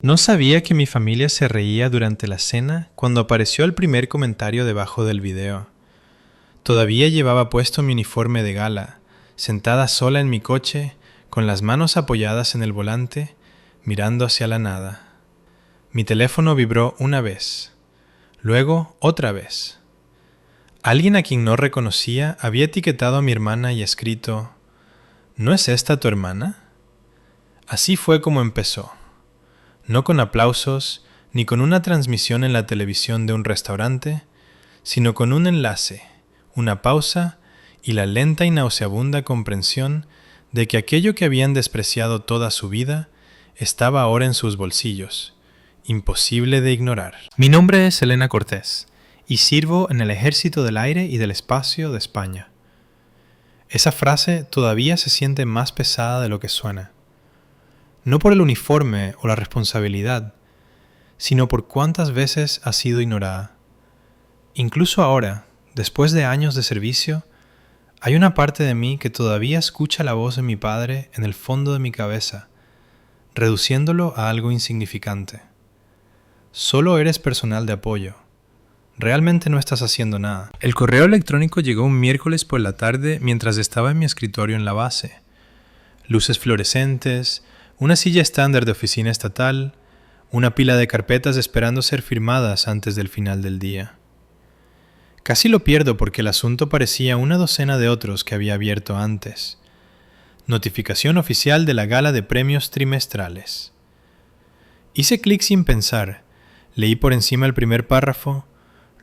No sabía que mi familia se reía durante la cena cuando apareció el primer comentario debajo del video. Todavía llevaba puesto mi uniforme de gala, sentada sola en mi coche, con las manos apoyadas en el volante, mirando hacia la nada. Mi teléfono vibró una vez, luego otra vez. Alguien a quien no reconocía había etiquetado a mi hermana y escrito: ¿No es esta tu hermana? Así fue como empezó. No con aplausos, ni con una transmisión en la televisión de un restaurante, sino con un enlace, una pausa y la lenta y nauseabunda comprensión de que aquello que habían despreciado toda su vida estaba ahora en sus bolsillos, imposible de ignorar. Mi nombre es Elena Cortés y sirvo en el Ejército del Aire y del Espacio de España. Esa frase todavía se siente más pesada de lo que suena. No por el uniforme o la responsabilidad, sino por cuántas veces ha sido ignorada. Incluso ahora, después de años de servicio, hay una parte de mí que todavía escucha la voz de mi padre en el fondo de mi cabeza, reduciéndolo a algo insignificante. Solo eres personal de apoyo. Realmente no estás haciendo nada. El correo electrónico llegó un miércoles por la tarde mientras estaba en mi escritorio en la base. Luces fluorescentes, una silla estándar de oficina estatal, una pila de carpetas esperando ser firmadas antes del final del día. Casi lo pierdo porque el asunto parecía una docena de otros que había abierto antes. Notificación oficial de la gala de premios trimestrales. Hice clic sin pensar, leí por encima el primer párrafo,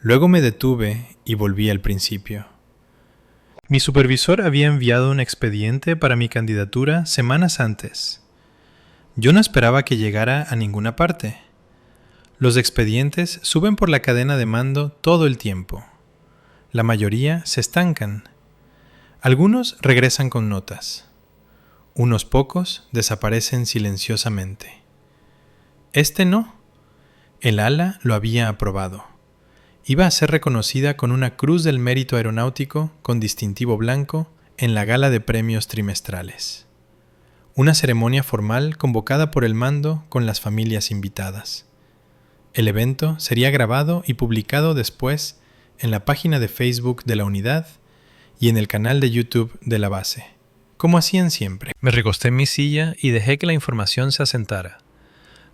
luego me detuve y volví al principio. Mi supervisor había enviado un expediente para mi candidatura semanas antes. Yo no esperaba que llegara a ninguna parte. Los expedientes suben por la cadena de mando todo el tiempo. La mayoría se estancan. Algunos regresan con notas. Unos pocos desaparecen silenciosamente. Este no. El ala lo había aprobado. Iba a ser reconocida con una Cruz del Mérito Aeronáutico con distintivo blanco en la gala de premios trimestrales. Una ceremonia formal convocada por el mando con las familias invitadas. El evento sería grabado y publicado después en la página de Facebook de la unidad y en el canal de YouTube de la base, como hacían siempre. Me recosté en mi silla y dejé que la información se asentara.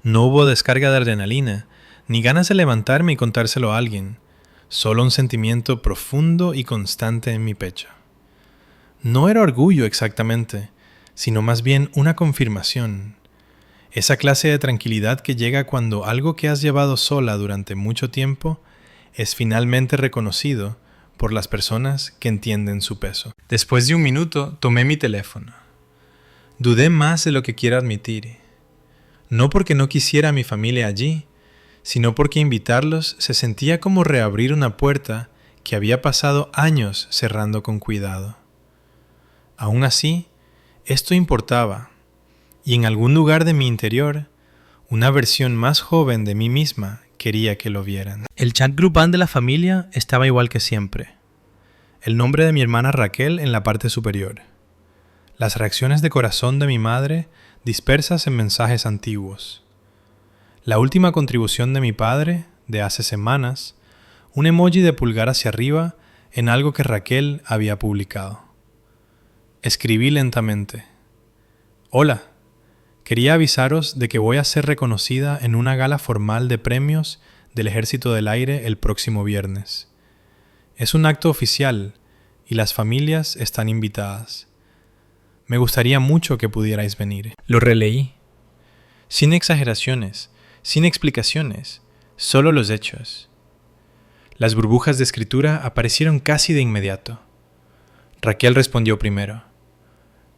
No hubo descarga de adrenalina, ni ganas de levantarme y contárselo a alguien, solo un sentimiento profundo y constante en mi pecho. No era orgullo exactamente, sino más bien una confirmación. Esa clase de tranquilidad que llega cuando algo que has llevado sola durante mucho tiempo es finalmente reconocido por las personas que entienden su peso. Después de un minuto, tomé mi teléfono. Dudé más de lo que quiero admitir. No porque no quisiera a mi familia allí, sino porque invitarlos se sentía como reabrir una puerta que había pasado años cerrando con cuidado. Aún así, esto importaba, y en algún lugar de mi interior, una versión más joven de mí misma quería que lo vieran. El chat grupal de la familia estaba igual que siempre. El nombre de mi hermana Raquel en la parte superior. Las reacciones de corazón de mi madre dispersas en mensajes antiguos. La última contribución de mi padre, de hace semanas, un emoji de pulgar hacia arriba en algo que Raquel había publicado. Escribí lentamente. Hola, quería avisaros de que voy a ser reconocida en una gala formal de premios del Ejército del Aire el próximo viernes. Es un acto oficial y las familias están invitadas. Me gustaría mucho que pudierais venir. Lo releí. Sin exageraciones, sin explicaciones, solo los hechos. Las burbujas de escritura aparecieron casi de inmediato. Raquel respondió primero.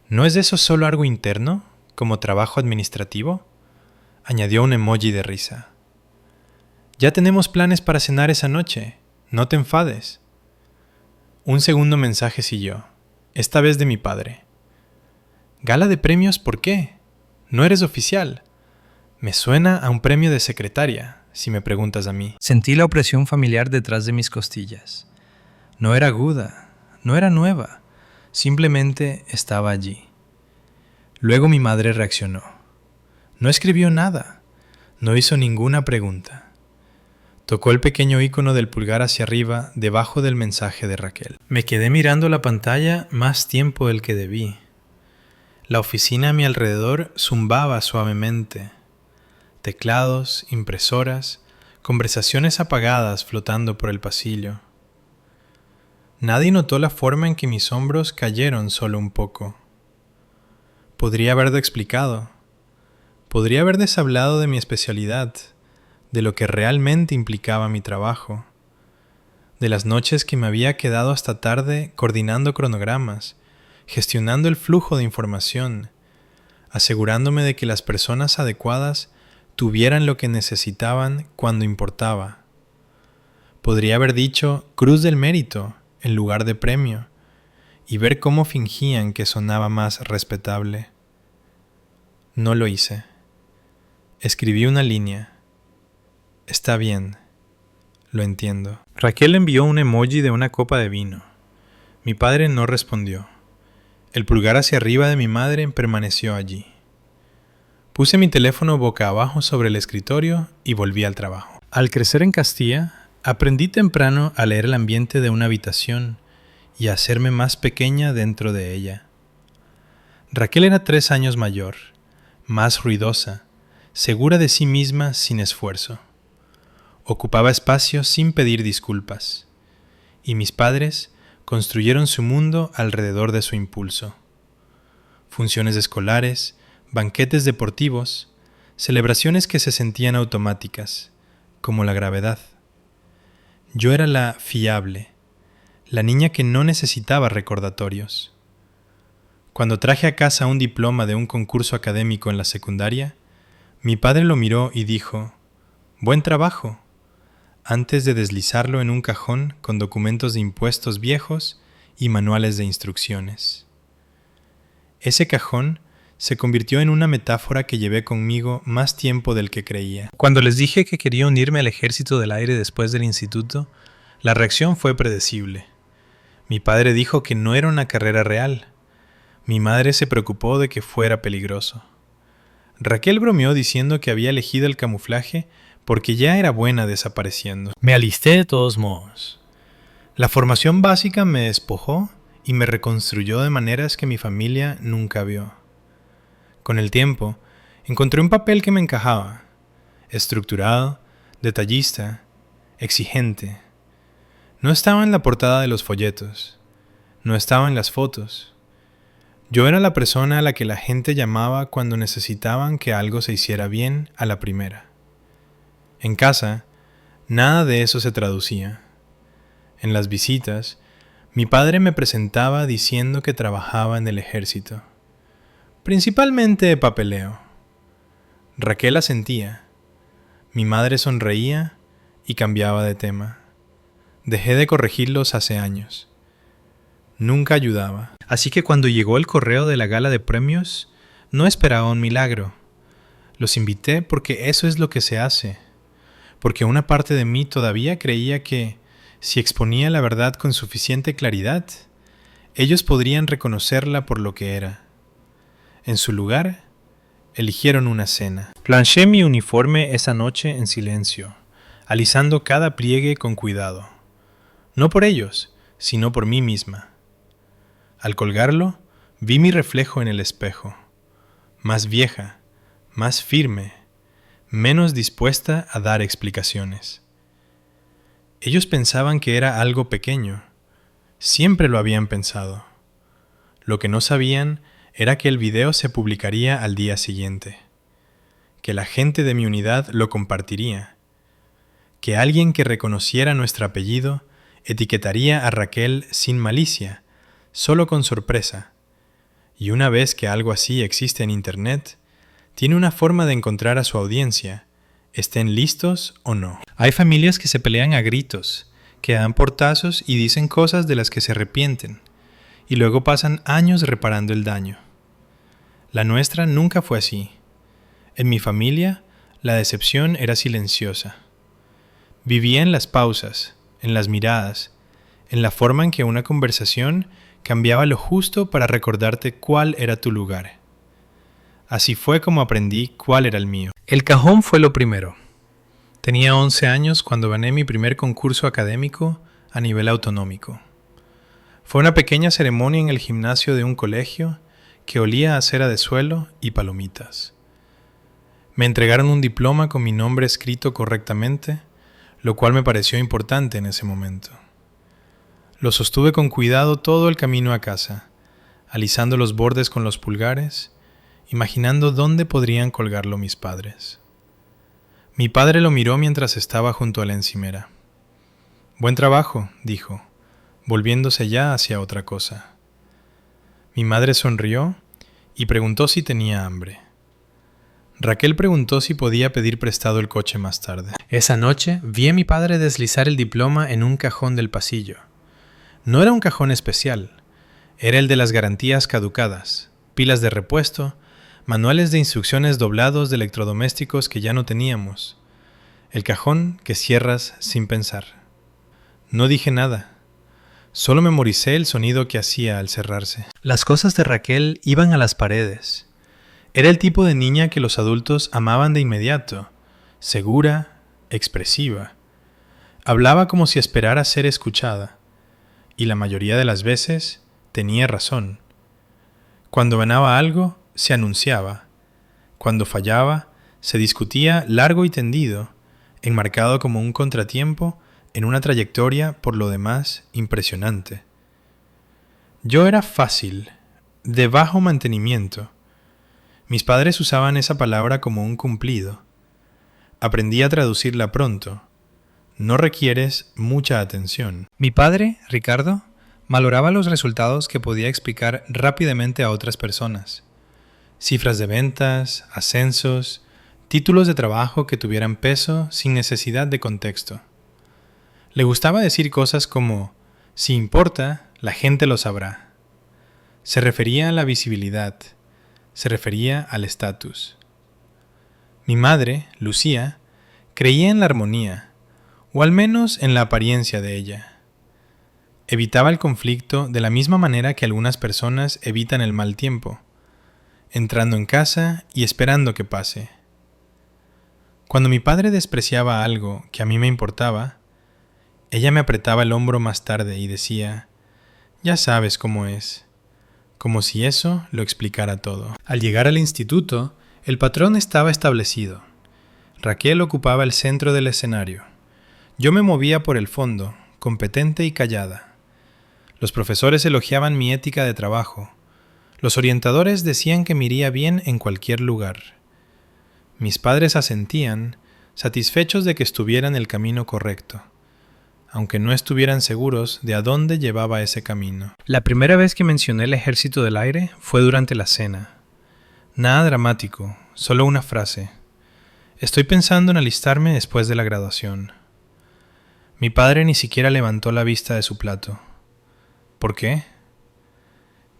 ¿No es eso solo algo interno, como trabajo administrativo? Añadió un emoji de risa. Ya tenemos planes para cenar esa noche, no te enfades. Un segundo mensaje siguió, esta vez de mi padre. ¿Gala de premios por qué? No eres oficial. Me suena a un premio de secretaria, si me preguntas a mí. Sentí la opresión familiar detrás de mis costillas. No era aguda, no era nueva. Simplemente estaba allí. Luego mi madre reaccionó. No escribió nada. No hizo ninguna pregunta. Tocó el pequeño icono del pulgar hacia arriba debajo del mensaje de Raquel. Me quedé mirando la pantalla más tiempo del que debí. La oficina a mi alrededor zumbaba suavemente. Teclados, impresoras, conversaciones apagadas flotando por el pasillo. Nadie notó la forma en que mis hombros cayeron solo un poco. Podría haberlo explicado. Podría haberles hablado de mi especialidad, de lo que realmente implicaba mi trabajo, de las noches que me había quedado hasta tarde coordinando cronogramas, gestionando el flujo de información, asegurándome de que las personas adecuadas tuvieran lo que necesitaban cuando importaba. Podría haber dicho Cruz del Mérito en lugar de premio y ver cómo fingían que sonaba más respetable. No lo hice. Escribí una línea. Está bien. Lo entiendo. Raquel envió un emoji de una copa de vino. Mi padre no respondió. El pulgar hacia arriba de mi madre permaneció allí. Puse mi teléfono boca abajo sobre el escritorio y volví al trabajo. Al crecer en Castilla, aprendí temprano a leer el ambiente de una habitación y a hacerme más pequeña dentro de ella. Raquel era 3 años mayor, más ruidosa, segura de sí misma sin esfuerzo. Ocupaba espacio sin pedir disculpas, y mis padres construyeron su mundo alrededor de su impulso. Funciones escolares, banquetes deportivos, celebraciones que se sentían automáticas, como la gravedad. Yo era la fiable, la niña que no necesitaba recordatorios. Cuando traje a casa un diploma de un concurso académico en la secundaria, mi padre lo miró y dijo, «Buen trabajo», antes de deslizarlo en un cajón con documentos de impuestos viejos y manuales de instrucciones. Ese cajón se convirtió en una metáfora que llevé conmigo más tiempo del que creía. Cuando les dije que quería unirme al Ejército del Aire después del instituto, la reacción fue predecible. Mi padre dijo que no era una carrera real. Mi madre se preocupó de que fuera peligroso. Raquel bromeó diciendo que había elegido el camuflaje porque ya era buena desapareciendo. Me alisté de todos modos. La formación básica me despojó y me reconstruyó de maneras que mi familia nunca vio. Con el tiempo, encontré un papel que me encajaba, estructurado, detallista, exigente. No estaba en la portada de los folletos, no estaba en las fotos. Yo era la persona a la que la gente llamaba cuando necesitaban que algo se hiciera bien a la primera. En casa, nada de eso se traducía. En las visitas, mi padre me presentaba diciendo que trabajaba en el ejército, principalmente de papeleo. Raquel asentía. Mi madre sonreía y cambiaba de tema. Dejé de corregirlos hace años. Nunca ayudaba. Así que cuando llegó el correo de la gala de premios, no esperaba un milagro. Los invité porque eso es lo que se hace. Porque una parte de mí todavía creía que, si exponía la verdad con suficiente claridad, ellos podrían reconocerla por lo que era. En su lugar, eligieron una cena. Planché mi uniforme esa noche en silencio, alisando cada pliegue con cuidado. No por ellos, sino por mí misma. Al colgarlo, vi mi reflejo en el espejo. Más vieja, más firme, menos dispuesta a dar explicaciones. Ellos pensaban que era algo pequeño. Siempre lo habían pensado. Lo que no sabían era que el video se publicaría al día siguiente, que la gente de mi unidad lo compartiría, que alguien que reconociera nuestro apellido etiquetaría a Raquel sin malicia, solo con sorpresa. Y una vez que algo así existe en Internet, tiene una forma de encontrar a su audiencia, estén listos o no. Hay familias que se pelean a gritos, que dan portazos y dicen cosas de las que se arrepienten, y luego pasan años reparando el daño. La nuestra nunca fue así. En mi familia, la decepción era silenciosa. Vivía en las pausas, en las miradas, en la forma en que una conversación cambiaba lo justo para recordarte cuál era tu lugar. Así fue como aprendí cuál era el mío. El cajón fue lo primero. Tenía 11 años cuando gané mi primer concurso académico a nivel autonómico. Fue una pequeña ceremonia en el gimnasio de un colegio que olía a cera de suelo y palomitas. Me entregaron un diploma con mi nombre escrito correctamente, lo cual me pareció importante en ese momento. Lo sostuve con cuidado todo el camino a casa, alisando los bordes con los pulgares, imaginando dónde podrían colgarlo mis padres. Mi padre lo miró mientras estaba junto a la encimera. «Buen trabajo», dijo, volviéndose ya hacia otra cosa. Mi madre sonrió y preguntó si tenía hambre. Raquel preguntó si podía pedir prestado el coche más tarde. Esa noche vi a mi padre deslizar el diploma en un cajón del pasillo. No era un cajón especial, era el de las garantías caducadas, pilas de repuesto, manuales de instrucciones doblados de electrodomésticos que ya no teníamos. El cajón que cierras sin pensar. No dije nada. Solo memoricé el sonido que hacía al cerrarse. Las cosas de Raquel iban a las paredes. Era el tipo de niña que los adultos amaban de inmediato. Segura, expresiva. Hablaba como si esperara ser escuchada. Y la mayoría de las veces tenía razón. Cuando ganaba algo, se anunciaba. Cuando fallaba, se discutía largo y tendido, enmarcado como un contratiempo en una trayectoria por lo demás impresionante. Yo era fácil, de bajo mantenimiento. Mis padres usaban esa palabra como un cumplido. Aprendí a traducirla pronto. No requieres mucha atención. Mi padre, Ricardo, valoraba los resultados que podía explicar rápidamente a otras personas. Cifras de ventas, ascensos, títulos de trabajo que tuvieran peso sin necesidad de contexto. Le gustaba decir cosas como, si importa, la gente lo sabrá. Se refería a la visibilidad, se refería al estatus. Mi madre, Lucía, creía en la armonía, o al menos en la apariencia de ella. Evitaba el conflicto de la misma manera que algunas personas evitan el mal tiempo, entrando en casa y esperando que pase. Cuando mi padre despreciaba algo que a mí me importaba, ella me apretaba el hombro más tarde y decía, «Ya sabes cómo es», como si eso lo explicara todo. Al llegar al instituto, el patrón estaba establecido. Raquel ocupaba el centro del escenario. Yo me movía por el fondo, competente y callada. Los profesores elogiaban mi ética de trabajo. Los orientadores decían que me iría bien en cualquier lugar. Mis padres asentían, satisfechos de que estuviera en el camino correcto, aunque no estuvieran seguros de a dónde llevaba ese camino. La primera vez que mencioné el Ejército del Aire fue durante la cena. Nada dramático, solo una frase. Estoy pensando en alistarme después de la graduación. Mi padre ni siquiera levantó la vista de su plato. ¿Por qué?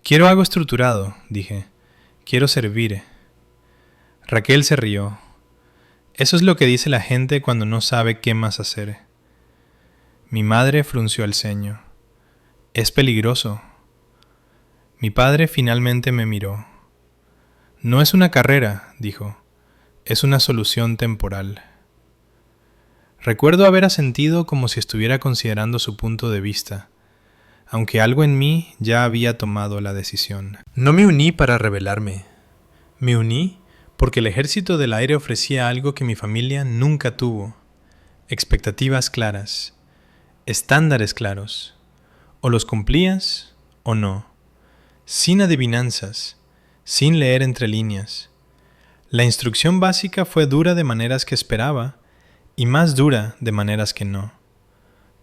Quiero algo estructurado, dije. Quiero servir. Raquel se rió. Eso es lo que dice la gente cuando no sabe qué más hacer. Mi madre frunció el ceño. Es peligroso. Mi padre finalmente me miró. No es una carrera, dijo. Es una solución temporal. Recuerdo haber asentido como si estuviera considerando su punto de vista, aunque algo en mí ya había tomado la decisión. No me uní para rebelarme. Me uní porque el Ejército del Aire ofrecía algo que mi familia nunca tuvo. Expectativas claras, estándares claros. O los cumplías o no. Sin adivinanzas, sin leer entre líneas. La instrucción básica fue dura de maneras que esperaba y más dura de maneras que no.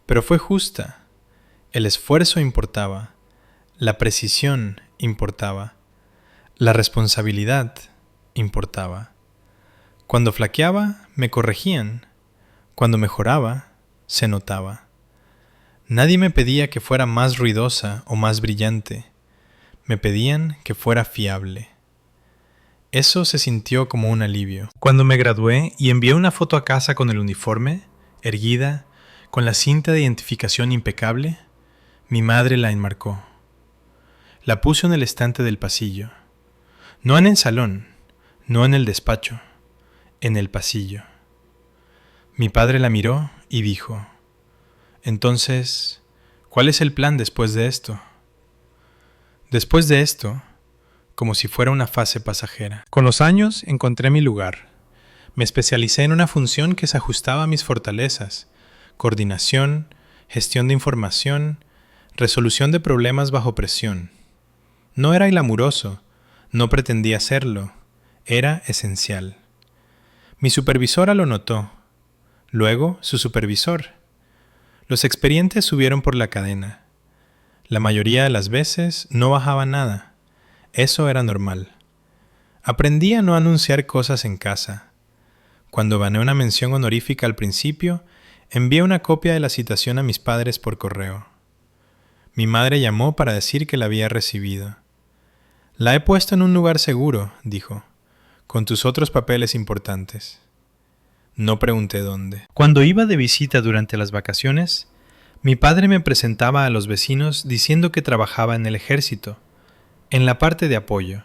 Pero fue justa. El esfuerzo importaba. La precisión importaba. La responsabilidad importaba. Cuando flaqueaba, me corregían. Cuando mejoraba, se notaba. Nadie me pedía que fuera más ruidosa o más brillante. Me pedían que fuera fiable. Eso se sintió como un alivio. Cuando me gradué y envié una foto a casa con el uniforme, erguida, con la cinta de identificación impecable, mi madre la enmarcó. La puso en el estante del pasillo. No en el salón, no en el despacho, en el pasillo. Mi padre la miró y dijo: «Entonces, ¿cuál es el plan después de esto?» Después de esto, como si fuera una fase pasajera. Con los años encontré mi lugar. Me especialicé en una función que se ajustaba a mis fortalezas: coordinación, gestión de información, resolución de problemas bajo presión. No era glamuroso, no pretendía serlo, era esencial. Mi supervisora lo notó, luego su supervisor. Los expedientes subieron por la cadena. La mayoría de las veces no bajaba nada. Eso era normal. Aprendí a no anunciar cosas en casa. Cuando gané una mención honorífica al principio, envié una copia de la citación a mis padres por correo. Mi madre llamó para decir que la había recibido. «La he puesto en un lugar seguro», dijo, «con tus otros papeles importantes». No pregunté dónde. Cuando iba de visita durante las vacaciones, mi padre me presentaba a los vecinos diciendo que trabajaba en el ejército, en la parte de apoyo.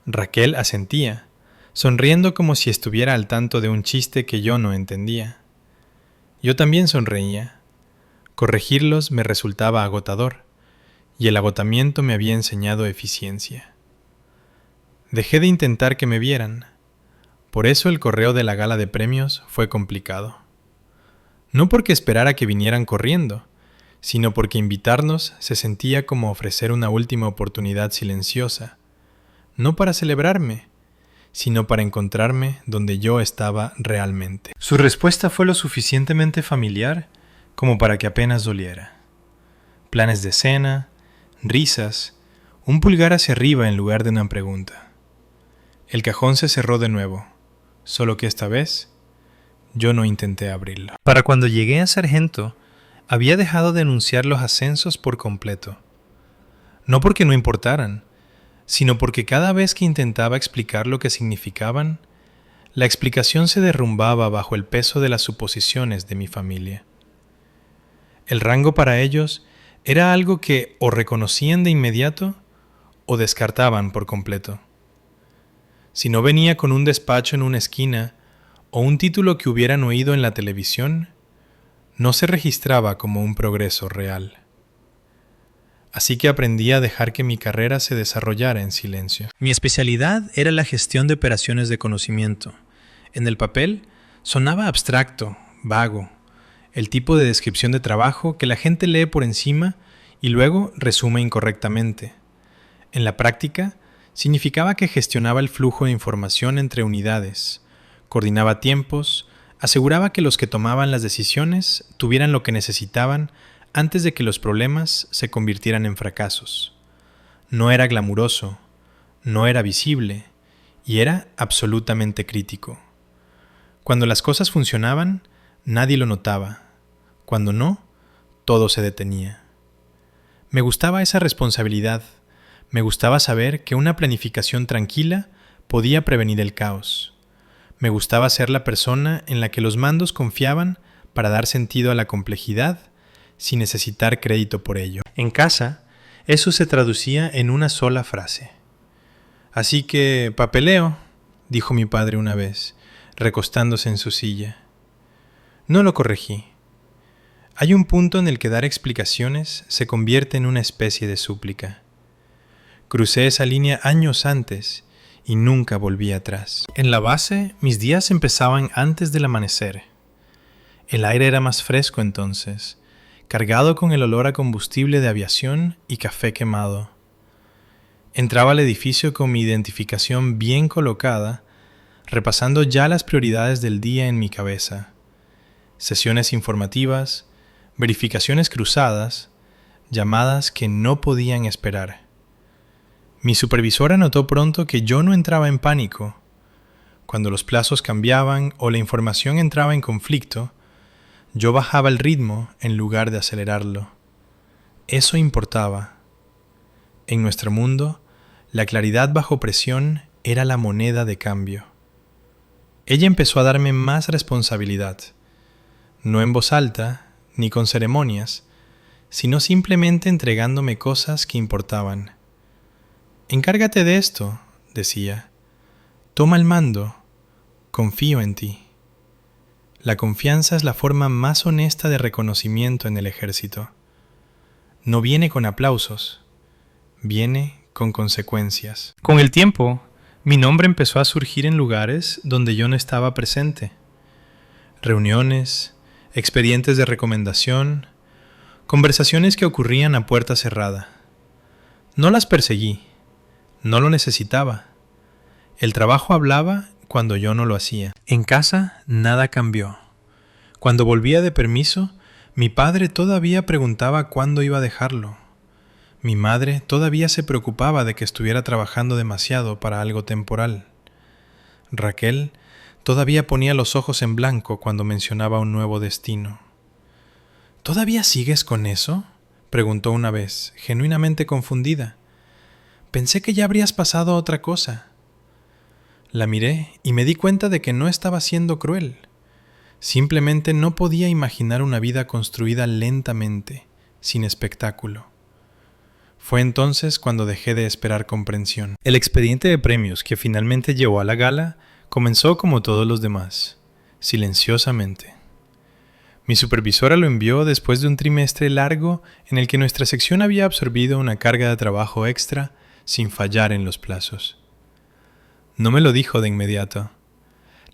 Raquel asentía, sonriendo como si estuviera al tanto de un chiste que yo no entendía. Yo también sonreía. Corregirlos me resultaba agotador, y el agotamiento me había enseñado eficiencia. Dejé de intentar que me vieran. Por eso el correo de la gala de premios fue complicado. No porque esperara que vinieran corriendo, sino porque invitarnos se sentía como ofrecer una última oportunidad silenciosa, no para celebrarme, sino para encontrarme donde yo estaba realmente. Su respuesta fue lo suficientemente familiar como para que apenas doliera. Planes de cena, risas, un pulgar hacia arriba en lugar de una pregunta. El cajón se cerró de nuevo, solo que esta vez yo no intenté abrirlo. Para cuando llegué a sargento, había dejado de anunciar los ascensos por completo. No porque no importaran, sino porque cada vez que intentaba explicar lo que significaban, la explicación se derrumbaba bajo el peso de las suposiciones de mi familia. El rango para ellos era algo que o reconocían de inmediato o descartaban por completo. Si no venía con un despacho en una esquina o un título que hubieran oído en la televisión, no se registraba como un progreso real. Así que aprendí a dejar que mi carrera se desarrollara en silencio. Mi especialidad era la gestión de operaciones de conocimiento. En el papel sonaba abstracto, vago, el tipo de descripción de trabajo que la gente lee por encima y luego resume incorrectamente. En la práctica, significaba que gestionaba el flujo de información entre unidades, coordinaba tiempos, aseguraba que los que tomaban las decisiones tuvieran lo que necesitaban antes de que los problemas se convirtieran en fracasos. No era glamuroso, no era visible y era absolutamente crítico. Cuando las cosas funcionaban, nadie lo notaba. Cuando no, todo se detenía. Me gustaba esa responsabilidad. Me gustaba saber que una planificación tranquila podía prevenir el caos. Me gustaba ser la persona en la que los mandos confiaban para dar sentido a la complejidad sin necesitar crédito por ello. En casa, eso se traducía en una sola frase. «Así que, papeleo», dijo mi padre una vez, recostándose en su silla. No lo corregí. Hay un punto en el que dar explicaciones se convierte en una especie de súplica. Crucé esa línea años antes y nunca volví atrás. En la base, mis días empezaban antes del amanecer. El aire era más fresco entonces, cargado con el olor a combustible de aviación y café quemado. Entraba al edificio con mi identificación bien colocada, repasando ya las prioridades del día en mi cabeza. Sesiones informativas, verificaciones cruzadas, llamadas que no podían esperar. Mi supervisora notó pronto que yo no entraba en pánico. Cuando los plazos cambiaban o la información entraba en conflicto, yo bajaba el ritmo en lugar de acelerarlo. Eso importaba. En nuestro mundo, la claridad bajo presión era la moneda de cambio. Ella empezó a darme más responsabilidad, no en voz alta ni con ceremonias, sino simplemente entregándome cosas que importaban. «Encárgate de esto», decía. Toma el mando. Confío en ti. La confianza es la forma más honesta de reconocimiento en el ejército. No viene con aplausos, viene con consecuencias. Con el tiempo, mi nombre empezó a surgir en lugares donde yo no estaba presente. Reuniones, expedientes de recomendación, conversaciones que ocurrían a puerta cerrada. No las perseguí, no lo necesitaba. El trabajo hablaba cuando yo no lo hacía. En casa nada cambió. Cuando volvía de permiso, mi padre todavía preguntaba cuándo iba a dejarlo. Mi madre todavía se preocupaba de que estuviera trabajando demasiado para algo temporal. Raquel todavía ponía los ojos en blanco cuando mencionaba un nuevo destino. ¿Todavía sigues con eso?, preguntó una vez, genuinamente confundida. Pensé que ya habrías pasado a otra cosa. La miré y me di cuenta de que no estaba siendo cruel. Simplemente no podía imaginar una vida construida lentamente, sin espectáculo. Fue entonces cuando dejé de esperar comprensión. El expediente de premios que finalmente llevó a la gala comenzó como todos los demás, silenciosamente. Mi supervisora lo envió después de un trimestre largo en el que nuestra sección había absorbido una carga de trabajo extra sin fallar en los plazos. No me lo dijo de inmediato.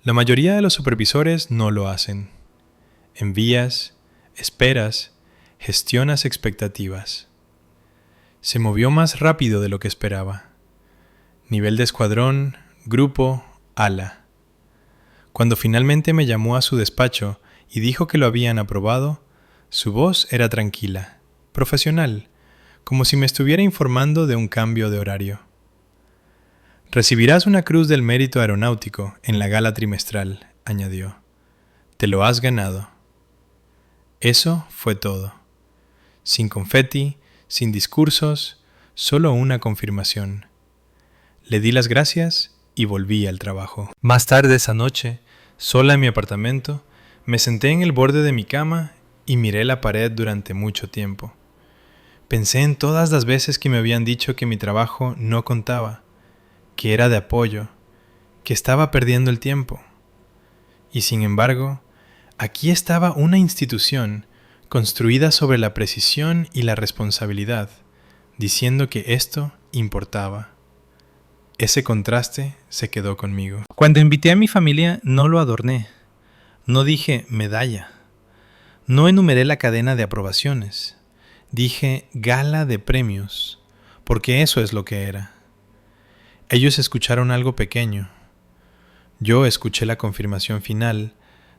La mayoría de los supervisores no lo hacen. Envías, esperas, gestionas expectativas. Se movió más rápido de lo que esperaba. Nivel de escuadrón, grupo, ala. Cuando finalmente me llamó a su despacho y dijo que lo habían aprobado, su voz era tranquila, profesional, como si me estuviera informando de un cambio de horario. Recibirás una Cruz del Mérito Aeronáutico en la gala trimestral, añadió. Te lo has ganado. Eso fue todo. Sin confeti, sin discursos, solo una confirmación. Le di las gracias y volví al trabajo. Más tarde esa noche, sola en mi apartamento, me senté en el borde de mi cama y miré la pared durante mucho tiempo. Pensé en todas las veces que me habían dicho que mi trabajo no contaba, que era de apoyo, que estaba perdiendo el tiempo. Y sin embargo, aquí estaba una institución construida sobre la precisión y la responsabilidad, diciendo que esto importaba. Ese contraste se quedó conmigo. Cuando invité a mi familia, no lo adorné. No dije medalla. No enumeré la cadena de aprobaciones. Dije gala de premios, porque eso es lo que era. Ellos escucharon algo pequeño. Yo escuché la confirmación final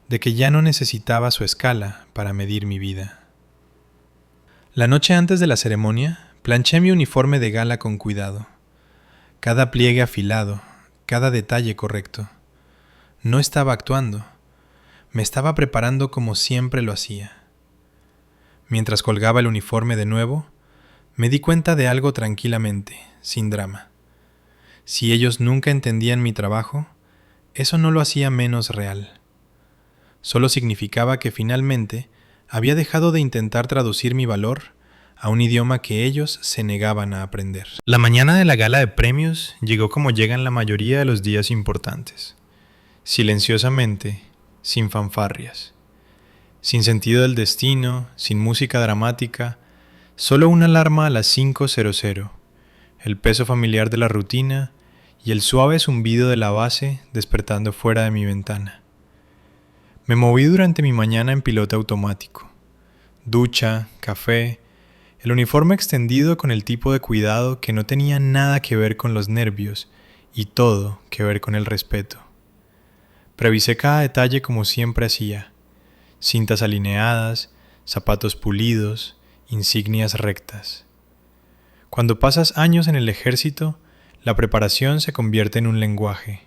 de que ya no necesitaba su escala para medir mi vida. La noche antes de la ceremonia, planché mi uniforme de gala con cuidado. Cada pliegue afilado, cada detalle correcto. No estaba actuando. Me estaba preparando como siempre lo hacía. Mientras colgaba el uniforme de nuevo, me di cuenta de algo tranquilamente, sin drama. Si ellos nunca entendían mi trabajo, eso no lo hacía menos real. Solo significaba que finalmente había dejado de intentar traducir mi valor a un idioma que ellos se negaban a aprender. La mañana de la gala de premios llegó como llegan la mayoría de los días importantes. Silenciosamente, sin fanfarrias. Sin sentido del destino, sin música dramática, solo una alarma a las 5:00, el peso familiar de la rutina y el suave zumbido de la base despertando fuera de mi ventana. Me moví durante mi mañana en piloto automático. Ducha, café, el uniforme extendido con el tipo de cuidado que no tenía nada que ver con los nervios y todo que ver con el respeto. Revisé cada detalle como siempre hacía. Cintas alineadas, zapatos pulidos, insignias rectas. Cuando pasas años en el ejército, la preparación se convierte en un lenguaje.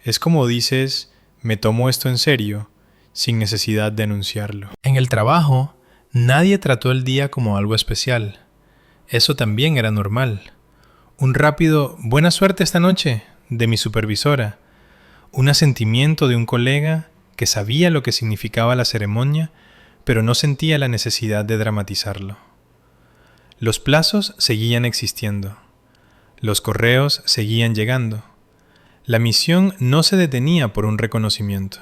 Es como dices, me tomo esto en serio, sin necesidad de anunciarlo. En el trabajo, nadie trató el día como algo especial. Eso también era normal. Un rápido «buena suerte esta noche» de mi supervisora, un asentimiento de un colega que sabía lo que significaba la ceremonia, pero no sentía la necesidad de dramatizarlo. Los plazos seguían existiendo. Los correos seguían llegando. La misión no se detenía por un reconocimiento.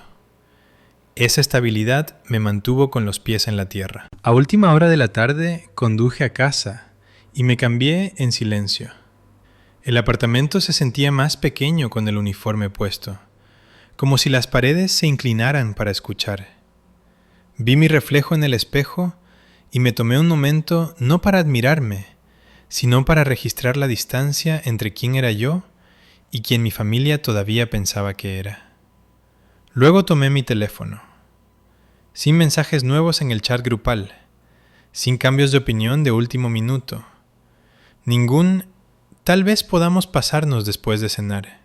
Esa estabilidad me mantuvo con los pies en la tierra. A última hora de la tarde conduje a casa y me cambié en silencio. El apartamento se sentía más pequeño con el uniforme puesto, como si las paredes se inclinaran para escuchar. Vi mi reflejo en el espejo y me tomé un momento no para admirarme, sino para registrar la distancia entre quién era yo y quien mi familia todavía pensaba que era. Luego tomé mi teléfono. Sin mensajes nuevos en el chat grupal, sin cambios de opinión de último minuto, ningún tal vez podamos pasarnos después de cenar.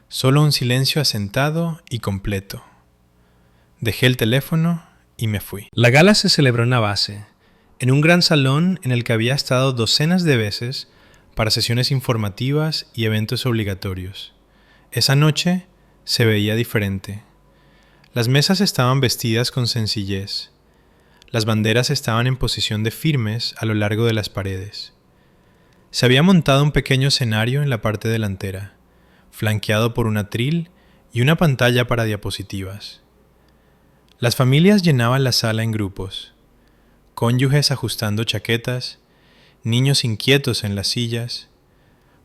Solo un silencio asentado y completo. Dejé el teléfono y me fui. La gala se celebró en la base, en un gran salón en el que había estado docenas de veces para sesiones informativas y eventos obligatorios. Esa noche se veía diferente. Las mesas estaban vestidas con sencillez. Las banderas estaban en posición de firmes a lo largo de las paredes. Se había montado un pequeño escenario en la parte delantera, flanqueado por un atril y una pantalla para diapositivas. Las familias llenaban la sala en grupos, cónyuges ajustando chaquetas, niños inquietos en las sillas,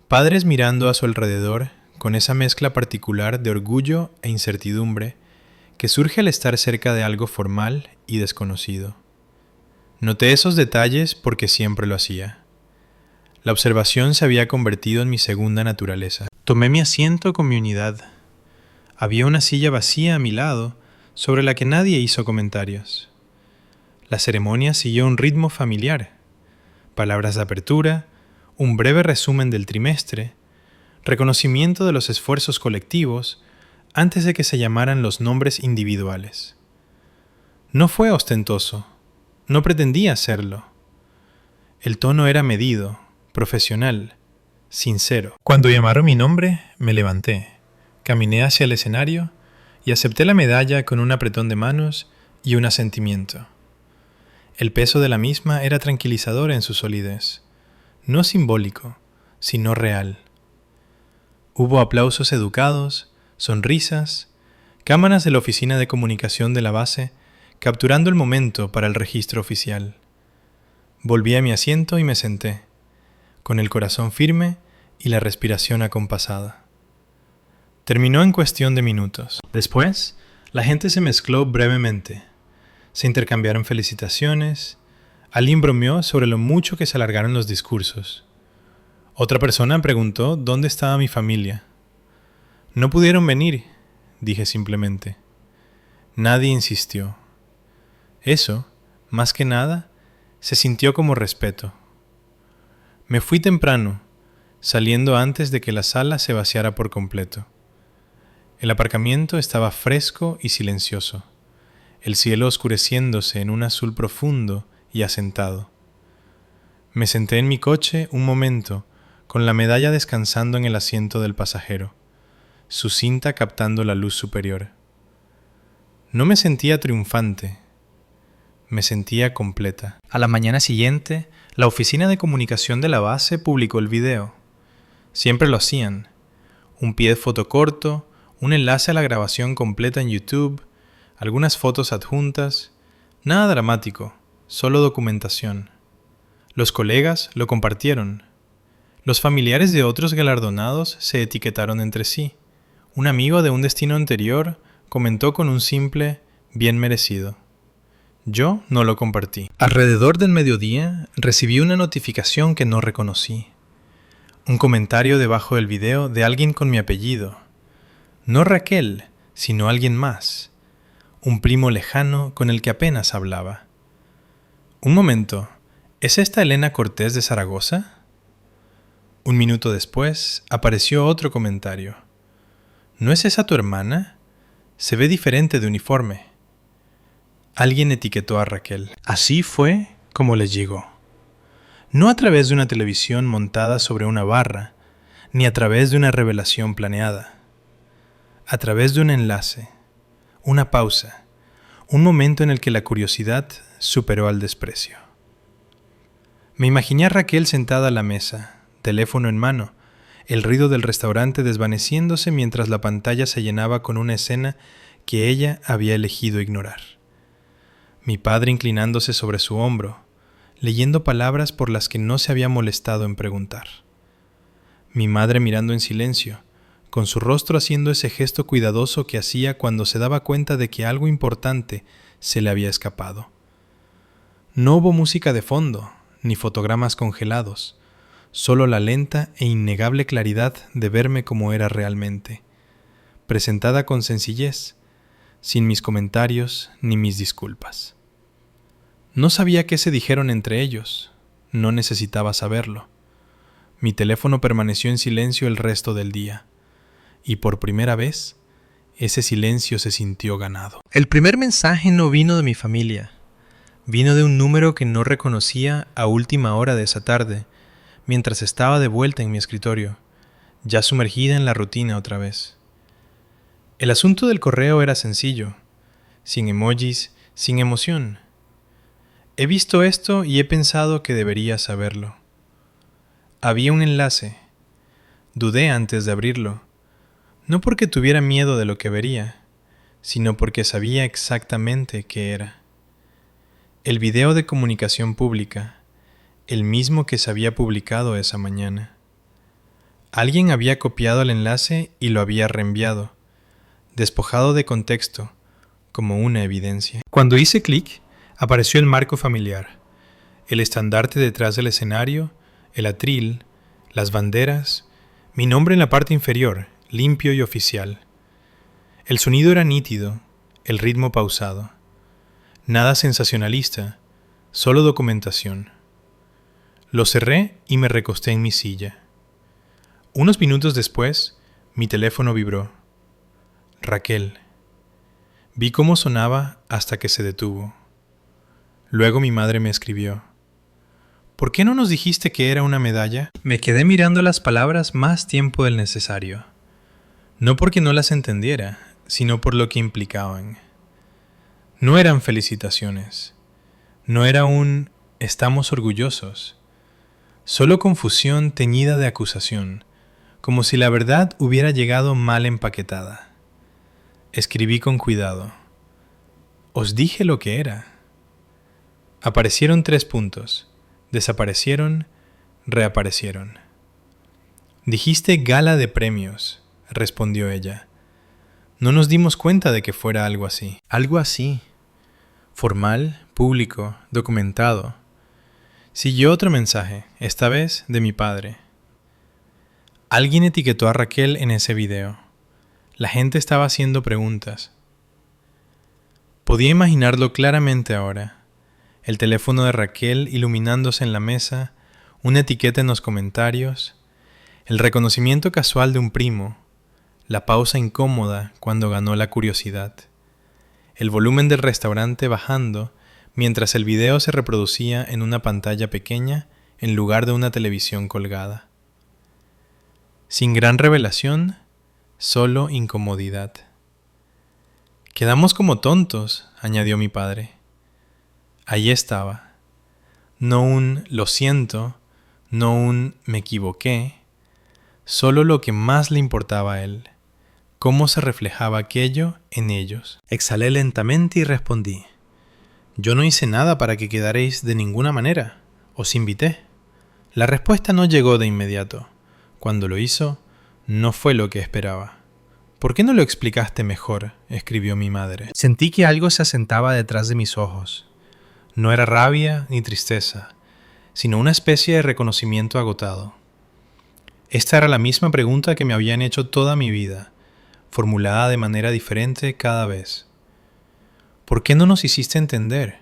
padres mirando a su alrededor con esa mezcla particular de orgullo e incertidumbre que surge al estar cerca de algo formal y desconocido. Noté esos detalles porque siempre lo hacía. La observación se había convertido en mi segunda naturaleza. Tomé mi asiento con mi unidad. Había una silla vacía a mi lado, sobre la que nadie hizo comentarios. La ceremonia siguió un ritmo familiar. Palabras de apertura, un breve resumen del trimestre, reconocimiento de los esfuerzos colectivos antes de que se llamaran los nombres individuales. No fue ostentoso, no pretendía serlo. El tono era medido, profesional, sincero. Cuando llamaron mi nombre, me levanté, caminé hacia el escenario y acepté la medalla con un apretón de manos y un asentimiento. El peso de la misma era tranquilizador en su solidez, no simbólico, sino real. Hubo aplausos educados, sonrisas, cámaras de la oficina de comunicación de la base capturando el momento para el registro oficial. Volví a mi asiento y me senté, con el corazón firme y la respiración acompasada. Terminó en cuestión de minutos. Después, la gente se mezcló brevemente. Se intercambiaron felicitaciones. Alguien bromeó sobre lo mucho que se alargaron los discursos. Otra persona preguntó dónde estaba mi familia. No pudieron venir, dije simplemente. Nadie insistió. Eso, más que nada, se sintió como respeto. Me fui temprano, saliendo antes de que la sala se vaciara por completo. El aparcamiento estaba fresco y silencioso, el cielo oscureciéndose en un azul profundo y asentado. Me senté en mi coche un momento, con la medalla descansando en el asiento del pasajero, su cinta captando la luz superior. No me sentía triunfante, me sentía completa. A la mañana siguiente, la oficina de comunicación de la base publicó el video. Siempre lo hacían. Un pie de foto corto, un enlace a la grabación completa en YouTube, algunas fotos adjuntas, nada dramático, solo documentación. Los colegas lo compartieron. Los familiares de otros galardonados se etiquetaron entre sí. Un amigo de un destino anterior comentó con un simple «bien merecido». Yo no lo compartí. Alrededor del mediodía recibí una notificación que no reconocí. Un comentario debajo del video de alguien con mi apellido. No Raquel, sino alguien más. Un primo lejano con el que apenas hablaba. Un momento, ¿es esta Elena Cortés de Zaragoza? Un minuto después apareció otro comentario. ¿No es esa tu hermana? Se ve diferente de uniforme. Alguien etiquetó a Raquel. Así fue como les llegó. No a través de una televisión montada sobre una barra, ni a través de una revelación planeada. A través de un enlace, una pausa, un momento en el que la curiosidad superó al desprecio. Me imaginé a Raquel sentada a la mesa, teléfono en mano, el ruido del restaurante desvaneciéndose mientras la pantalla se llenaba con una escena que ella había elegido ignorar. Mi padre inclinándose sobre su hombro, leyendo palabras por las que no se había molestado en preguntar. Mi madre mirando en silencio, con su rostro haciendo ese gesto cuidadoso que hacía cuando se daba cuenta de que algo importante se le había escapado. No hubo música de fondo, ni fotogramas congelados, solo la lenta e innegable claridad de verme como era realmente, presentada con sencillez, sin mis comentarios ni mis disculpas. No sabía qué se dijeron entre ellos, no necesitaba saberlo. Mi teléfono permaneció en silencio el resto del día, y por primera vez, ese silencio se sintió ganado. El primer mensaje no vino de mi familia, vino de un número que no reconocía a última hora de esa tarde, mientras estaba de vuelta en mi escritorio, ya sumergida en la rutina otra vez. El asunto del correo era sencillo, sin emojis, sin emoción. He visto esto y he pensado que debería saberlo. Había un enlace. Dudé antes de abrirlo, no porque tuviera miedo de lo que vería, sino porque sabía exactamente qué era. El video de comunicación pública, el mismo que se había publicado esa mañana. Alguien había copiado el enlace y lo había reenviado, despojado de contexto, como una evidencia. Cuando hice clic, apareció el marco familiar, el estandarte detrás del escenario, el atril, las banderas, mi nombre en la parte inferior, limpio y oficial. El sonido era nítido, el ritmo pausado. Nada sensacionalista, solo documentación. Lo cerré y me recosté en mi silla. Unos minutos después, mi teléfono vibró. Raquel. Vi cómo sonaba hasta que se detuvo. Luego mi madre me escribió. ¿Por qué no nos dijiste que era una medalla? Me quedé mirando las palabras más tiempo del necesario. No porque no las entendiera, sino por lo que implicaban. No eran felicitaciones. No era un «estamos orgullosos». Solo confusión teñida de acusación, como si la verdad hubiera llegado mal empaquetada. Escribí con cuidado. Os dije lo que era. Aparecieron 3 puntos. Desaparecieron, reaparecieron. Dijiste gala de premios, respondió ella. No nos dimos cuenta de que fuera algo así. Algo así. Formal, público, documentado. Siguió otro mensaje, esta vez de mi padre. Alguien etiquetó a Raquel en ese video. La gente estaba haciendo preguntas. Podía imaginarlo claramente ahora. El teléfono de Raquel iluminándose en la mesa, una etiqueta en los comentarios, el reconocimiento casual de un primo, la pausa incómoda cuando ganó la curiosidad, el volumen del restaurante bajando mientras el video se reproducía en una pantalla pequeña en lugar de una televisión colgada. Sin gran revelación, solo incomodidad. Quedamos como tontos, añadió mi padre. Allí estaba. No un lo siento, no un me equivoqué, solo lo que más le importaba a él, cómo se reflejaba aquello en ellos. Exhalé lentamente y respondí. Yo no hice nada para que quedaréis de ninguna manera. Os invité. La respuesta no llegó de inmediato. Cuando lo hizo, no fue lo que esperaba. ¿Por qué no lo explicaste mejor?, escribió mi madre. Sentí que algo se asentaba detrás de mis ojos. No era rabia ni tristeza, sino una especie de reconocimiento agotado. Esta era la misma pregunta que me habían hecho toda mi vida, formulada de manera diferente cada vez. ¿Por qué no nos hiciste entender?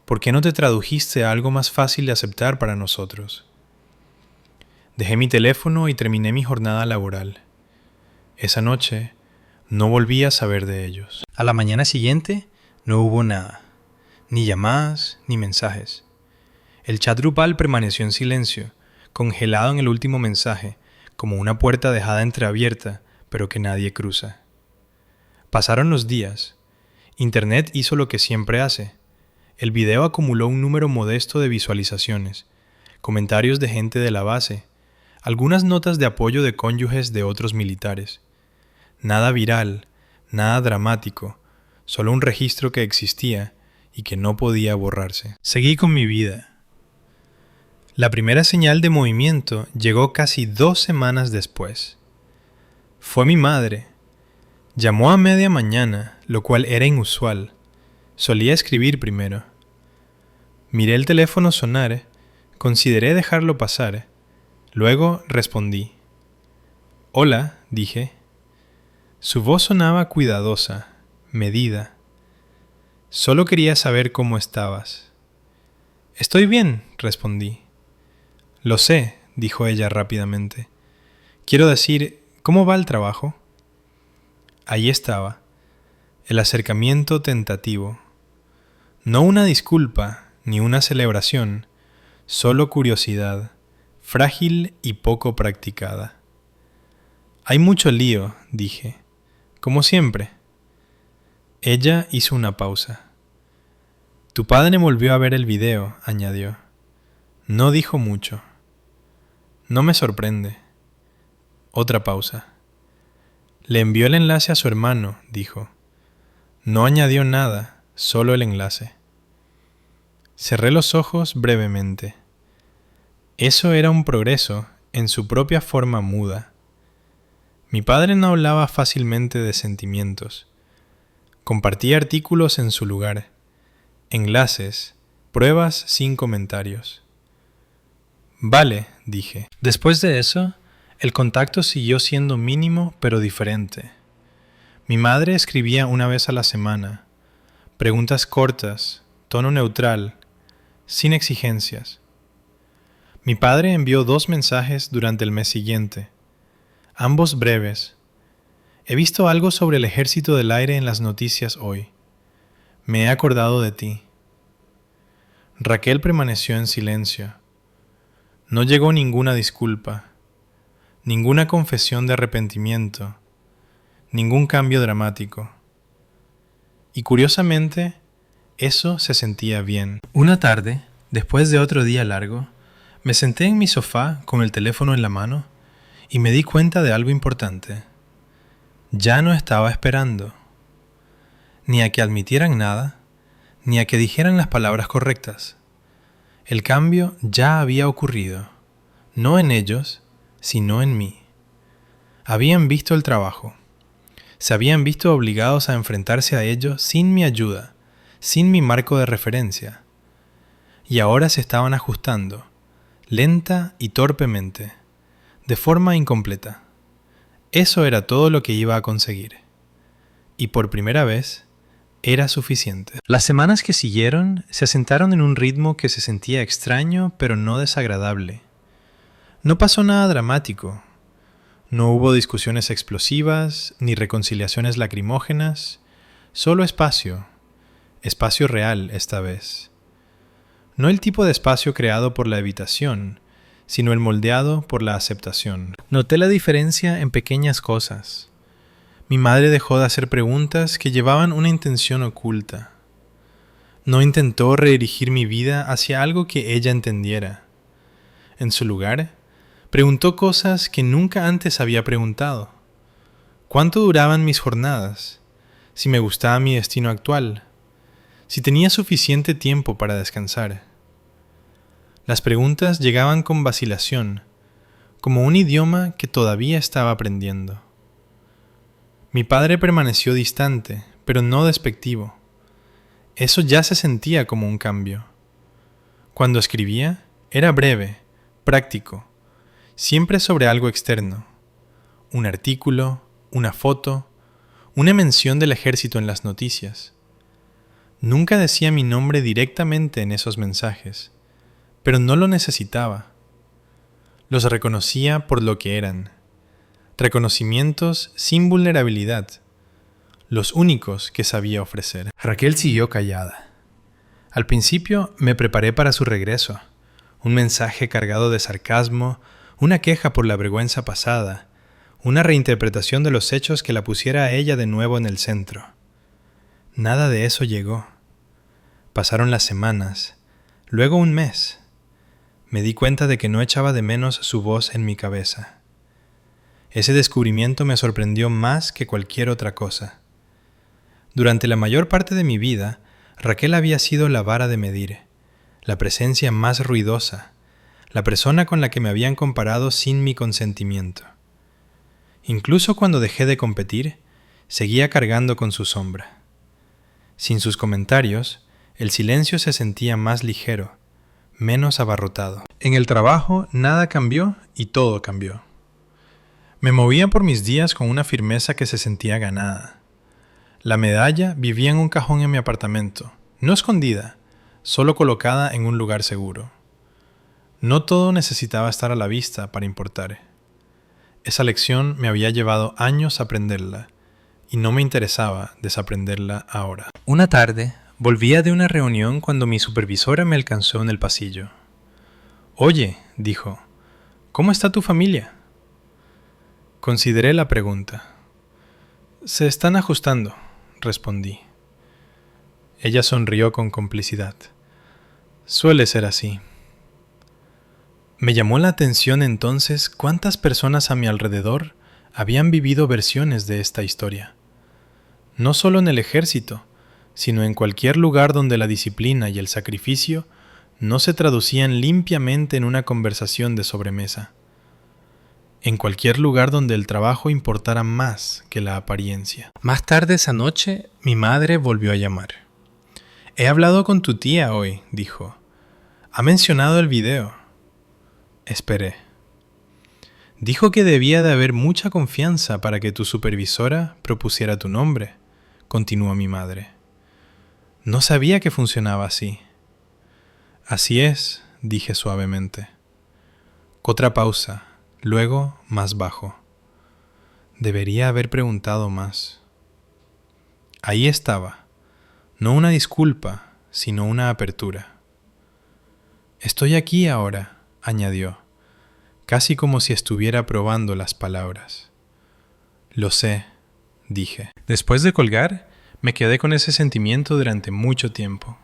¿Por qué no te tradujiste a algo más fácil de aceptar para nosotros? Dejé mi teléfono y terminé mi jornada laboral. Esa noche no volví a saber de ellos. A la mañana siguiente no hubo nada, ni llamadas ni mensajes. El chat grupal permaneció en silencio, congelado en el último mensaje, como una puerta dejada entreabierta, pero que nadie cruza. Pasaron los días. Internet hizo lo que siempre hace. El video acumuló un número modesto de visualizaciones, comentarios de gente de la base, algunas notas de apoyo de cónyuges de otros militares. Nada viral, nada dramático, solo un registro que existía y que no podía borrarse. Seguí con mi vida. La primera señal de movimiento llegó casi 2 semanas después. Fue mi madre. Llamó a media mañana, lo cual era inusual. Solía escribir primero. Miré el teléfono sonar, consideré dejarlo pasar. Luego respondí. Hola, dije. Su voz sonaba cuidadosa, medida. Solo quería saber cómo estabas. Estoy bien, respondí. Lo sé, dijo ella rápidamente. Quiero decir, ¿cómo va el trabajo? Allí estaba, el acercamiento tentativo. No una disculpa, ni una celebración, solo curiosidad, frágil y poco practicada. Hay mucho lío, dije, como siempre. Ella hizo una pausa. Tu padre volvió a ver el video, añadió. No dijo mucho. No me sorprende. Otra pausa. Le envió el enlace a su hermano, dijo. No añadió nada, solo el enlace. Cerré los ojos brevemente. Eso era un progreso en su propia forma muda. Mi padre no hablaba fácilmente de sentimientos. Compartía artículos en su lugar, enlaces, pruebas sin comentarios. Vale, dije. Después de eso, el contacto siguió siendo mínimo pero diferente. Mi madre escribía una vez a la semana, preguntas cortas, tono neutral, sin exigencias. Mi padre envió 2 mensajes durante el mes siguiente, ambos breves. He visto algo sobre el ejército del aire en las noticias hoy. Me he acordado de ti. Raquel permaneció en silencio. No llegó ninguna disculpa, ninguna confesión de arrepentimiento, ningún cambio dramático. Y curiosamente, eso se sentía bien. Una tarde, después de otro día largo, me senté en mi sofá con el teléfono en la mano y me di cuenta de algo importante. Ya no estaba esperando, ni a que admitieran nada, ni a que dijeran las palabras correctas. El cambio ya había ocurrido, no en ellos, sino en mí. Habían visto el trabajo. Se habían visto obligados a enfrentarse a ello sin mi ayuda, sin mi marco de referencia. Y ahora se estaban ajustando, lenta y torpemente, de forma incompleta. Eso era todo lo que iba a conseguir. Y por primera vez, era suficiente. Las semanas que siguieron se asentaron en un ritmo que se sentía extraño pero no desagradable. No pasó nada dramático. No hubo discusiones explosivas ni reconciliaciones lacrimógenas, solo espacio real esta vez. No el tipo de espacio creado por la evitación, sino el moldeado por la aceptación. Noté la diferencia en pequeñas cosas. Mi madre dejó de hacer preguntas que llevaban una intención oculta. No intentó redirigir mi vida hacia algo que ella entendiera. En su lugar, preguntó cosas que nunca antes había preguntado. ¿Cuánto duraban mis jornadas? Si me gustaba mi destino actual. Si tenía suficiente tiempo para descansar. Las preguntas llegaban con vacilación, como un idioma que todavía estaba aprendiendo. Mi padre permaneció distante, pero no despectivo. Eso ya se sentía como un cambio. Cuando escribía, era breve, práctico, siempre sobre algo externo. Un artículo, una foto, una mención del ejército en las noticias. Nunca decía mi nombre directamente en esos mensajes, pero no lo necesitaba. Los reconocía por lo que eran. Reconocimientos sin vulnerabilidad, los únicos que sabía ofrecer. Raquel siguió callada. Al principio me preparé para su regreso, un mensaje cargado de sarcasmo, una queja por la vergüenza pasada, una reinterpretación de los hechos que la pusiera a ella de nuevo en el centro. Nada de eso llegó. Pasaron las semanas, luego un mes. me di cuenta de que no echaba de menos su voz en mi cabeza. Ese descubrimiento me sorprendió más que cualquier otra cosa. Durante la mayor parte de mi vida, Raquel había sido la vara de medir, la presencia más ruidosa, la persona con la que me habían comparado sin mi consentimiento. Incluso cuando dejé de competir, seguía cargando con su sombra. Sin sus comentarios, el silencio se sentía más ligero, menos abarrotado. En el trabajo, nada cambió y todo cambió. Me movía por mis días con una firmeza que se sentía ganada. La medalla vivía en un cajón en mi apartamento, no escondida, solo colocada en un lugar seguro. No todo necesitaba estar a la vista para importar. Esa lección me había llevado años aprenderla, y no me interesaba desaprenderla ahora. Una tarde, volvía de una reunión cuando mi supervisora me alcanzó en el pasillo. «Oye», dijo, «¿cómo está tu familia?» Consideré la pregunta. «Se están ajustando», respondí. Ella sonrió con complicidad. «Suele ser así». Me llamó la atención entonces cuántas personas a mi alrededor habían vivido versiones de esta historia. No solo en el ejército, sino en cualquier lugar donde la disciplina y el sacrificio no se traducían limpiamente en una conversación de sobremesa. En cualquier lugar donde el trabajo importara más que la apariencia. Más tarde esa noche, mi madre volvió a llamar. «He hablado con tu tía hoy», dijo. «Ha mencionado el video». Esperé. «Dijo que debía de haber mucha confianza para que tu supervisora propusiera tu nombre», continuó mi madre. «No sabía que funcionaba así». «Así es», dije suavemente. Otra pausa, luego más bajo. Debería haber preguntado más. Ahí estaba, no una disculpa, sino una apertura. «Estoy aquí ahora», añadió, casi como si estuviera probando las palabras. «Lo sé», dije. Después de colgar, me quedé con ese sentimiento durante mucho tiempo.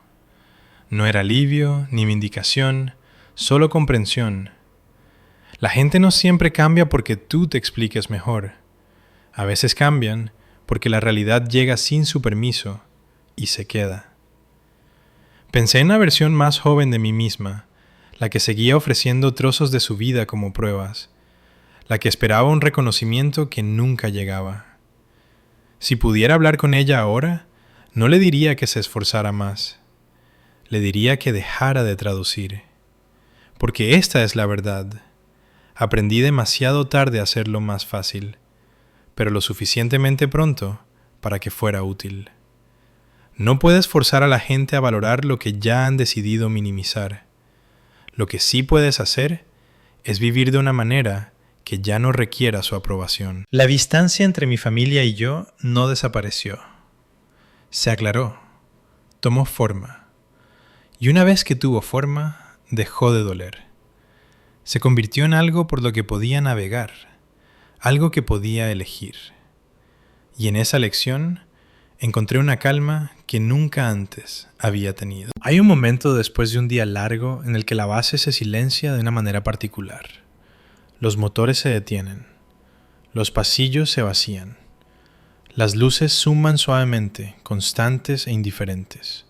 No era alivio ni vindicación, solo comprensión. La gente no siempre cambia porque tú te expliques mejor. A veces cambian porque la realidad llega sin su permiso y se queda. Pensé en la versión más joven de mí misma, la que seguía ofreciendo trozos de su vida como pruebas, la que esperaba un reconocimiento que nunca llegaba. Si pudiera hablar con ella ahora, no le diría que se esforzara más. Le diría que dejara de traducir. Porque esta es la verdad. Aprendí demasiado tarde a hacerlo más fácil, pero lo suficientemente pronto para que fuera útil. No puedes forzar a la gente a valorar lo que ya han decidido minimizar. Lo que sí puedes hacer es vivir de una manera que ya no requiera su aprobación. La distancia entre mi familia y yo no desapareció. Se aclaró, tomó forma. Y una vez que tuvo forma, dejó de doler. Se convirtió en algo por lo que podía navegar, algo que podía elegir. Y en esa elección encontré una calma que nunca antes había tenido. Hay un momento después de un día largo en el que la base se silencia de una manera particular. Los motores se detienen. Los pasillos se vacían. Las luces suman suavemente, constantes e indiferentes.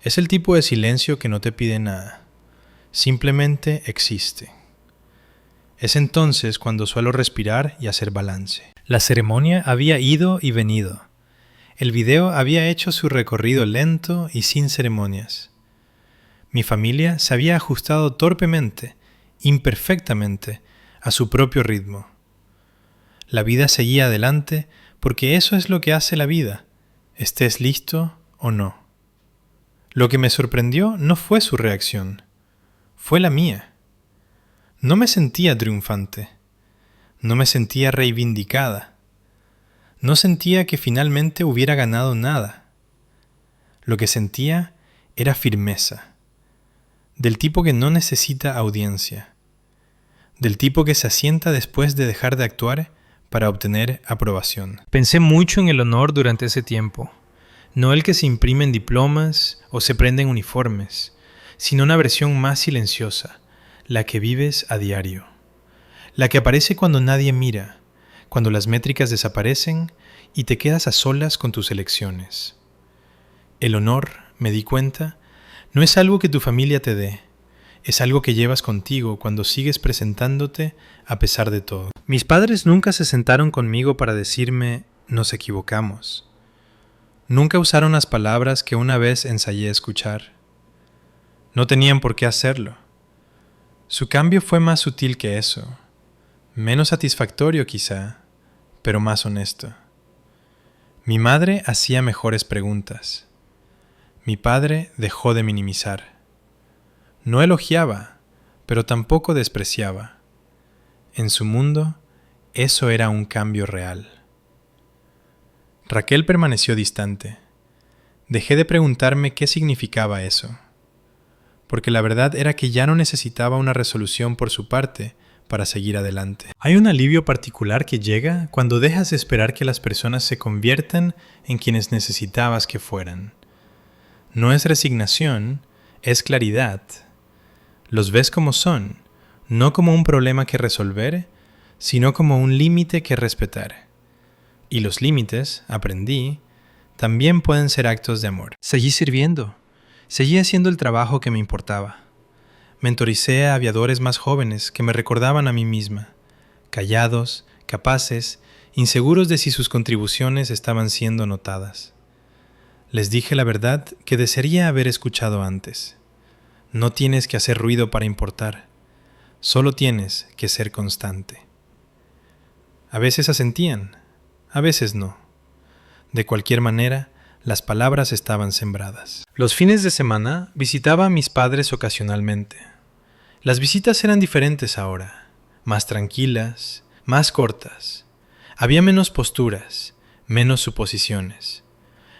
Es el tipo de silencio que no te pide nada. Simplemente existe. Es entonces cuando suelo respirar y hacer balance. La ceremonia había ido y venido. El video había hecho su recorrido lento y sin ceremonias. Mi familia se había ajustado torpemente, imperfectamente, a su propio ritmo. La vida seguía adelante porque eso es lo que hace la vida, estés listo o no. Lo que me sorprendió no fue su reacción, fue la mía. No me sentía triunfante, no me sentía reivindicada. No sentía que finalmente hubiera ganado nada. Lo que sentía era firmeza, del tipo que no necesita audiencia, del tipo que se asienta después de dejar de actuar para obtener aprobación. Pensé mucho en el honor durante ese tiempo, no el que se imprime en diplomas o se prende en uniformes, sino una versión más silenciosa, la que vives a diario, la que aparece cuando nadie mira, cuando las métricas desaparecen y te quedas a solas con tus elecciones. El honor, me di cuenta, no es algo que tu familia te dé, es algo que llevas contigo cuando sigues presentándote a pesar de todo. Mis padres nunca se sentaron conmigo para decirme, nos equivocamos. Nunca usaron las palabras que una vez ensayé escuchar. No tenían por qué hacerlo. Su cambio fue más sutil que eso, menos satisfactorio quizá, pero más honesto. Mi madre hacía mejores preguntas. Mi padre dejó de minimizar. No elogiaba, pero tampoco despreciaba. En su mundo, eso era un cambio real. Raquel permaneció distante. Dejé de preguntarme qué significaba eso, porque la verdad era que ya no necesitaba una resolución por su parte para seguir adelante. Hay un alivio particular que llega cuando dejas de esperar que las personas se conviertan en quienes necesitabas que fueran. No es resignación, es claridad. Los ves como son, no como un problema que resolver, sino como un límite que respetar. Y los límites, aprendí, también pueden ser actos de amor. Seguí sirviendo, seguí haciendo el trabajo que me importaba. Mentoricé a aviadores más jóvenes que me recordaban a mí misma, callados, capaces, inseguros de si sus contribuciones estaban siendo notadas. Les dije la verdad que desearía haber escuchado antes. No tienes que hacer ruido para importar, solo tienes que ser constante. A veces asentían, a veces no. De cualquier manera, las palabras estaban sembradas. Los fines de semana visitaba a mis padres ocasionalmente. Las visitas eran diferentes ahora, más tranquilas, más cortas. Había menos posturas, menos suposiciones.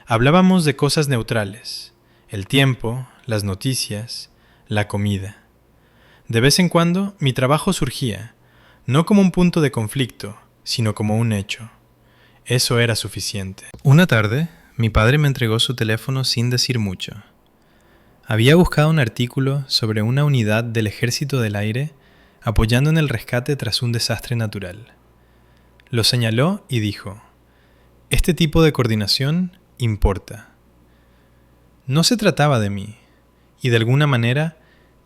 Hablábamos de cosas neutrales, el tiempo, las noticias, la comida. De vez en cuando mi trabajo surgía, no como un punto de conflicto, sino como un hecho. Eso era suficiente. Una tarde, mi padre me entregó su teléfono sin decir mucho. Había buscado un artículo sobre una unidad del Ejército del Aire apoyando en el rescate tras un desastre natural. Lo señaló y dijo, este tipo de coordinación importa. No se trataba de mí, y de alguna manera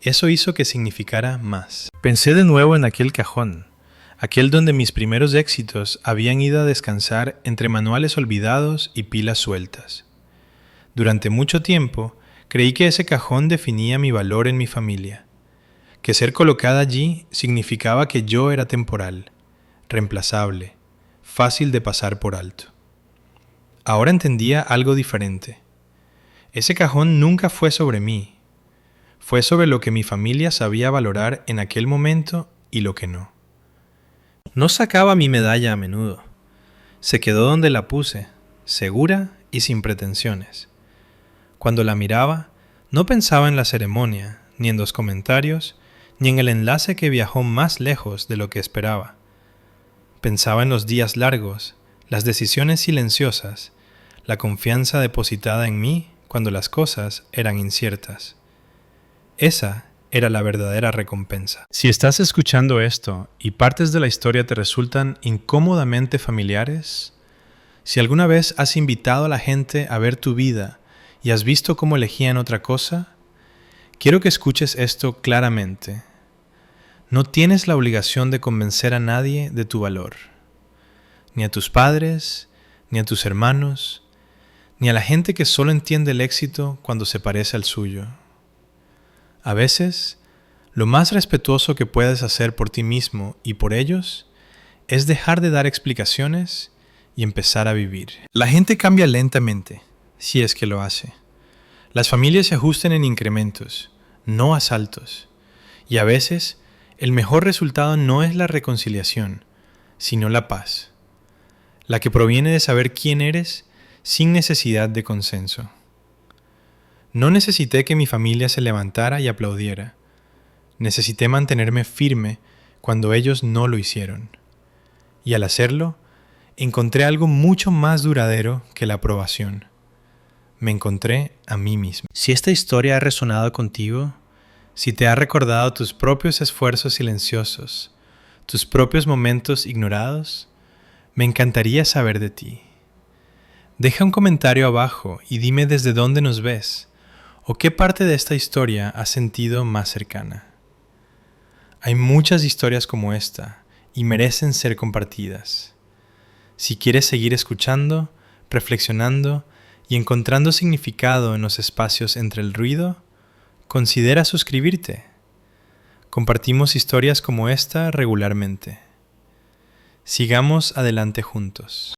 eso hizo que significara más. Pensé de nuevo en aquel cajón, aquel donde mis primeros éxitos habían ido a descansar entre manuales olvidados y pilas sueltas. Durante mucho tiempo creí que ese cajón definía mi valor en mi familia, que ser colocada allí significaba que yo era temporal, reemplazable, fácil de pasar por alto. Ahora entendía algo diferente. Ese cajón nunca fue sobre mí, fue sobre lo que mi familia sabía valorar en aquel momento y lo que no. No sacaba mi medalla a menudo. Se quedó donde la puse, segura y sin pretensiones. Cuando la miraba, no pensaba en la ceremonia, ni en los comentarios, ni en el enlace que viajó más lejos de lo que esperaba. Pensaba en los días largos, las decisiones silenciosas, la confianza depositada en mí cuando las cosas eran inciertas. Esa era la verdadera recompensa. Si estás escuchando esto y partes de la historia te resultan incómodamente familiares, si alguna vez has invitado a la gente a ver tu vida y has visto cómo elegían otra cosa, quiero que escuches esto claramente. No tienes la obligación de convencer a nadie de tu valor, ni a tus padres, ni a tus hermanos, ni a la gente que solo entiende el éxito cuando se parece al suyo. A veces, lo más respetuoso que puedes hacer por ti mismo y por ellos es dejar de dar explicaciones y empezar a vivir. La gente cambia lentamente, si es que lo hace. Las familias se ajustan en incrementos, no a saltos. Y a veces, el mejor resultado no es la reconciliación, sino la paz, la que proviene de saber quién eres sin necesidad de consenso. No necesité que mi familia se levantara y aplaudiera. Necesité mantenerme firme cuando ellos no lo hicieron. Y al hacerlo, encontré algo mucho más duradero que la aprobación. Me encontré a mí mismo. Si esta historia ha resonado contigo, Si te ha recordado tus propios esfuerzos silenciosos, tus propios momentos ignorados, me encantaría saber de ti. Deja un comentario abajo y dime desde dónde nos ves o qué parte de esta historia has sentido más cercana. Hay muchas historias como esta y merecen ser compartidas. Si quieres seguir escuchando, reflexionando y encontrando significado en los espacios entre el ruido, considera suscribirte. Compartimos historias como esta regularmente. Sigamos adelante juntos.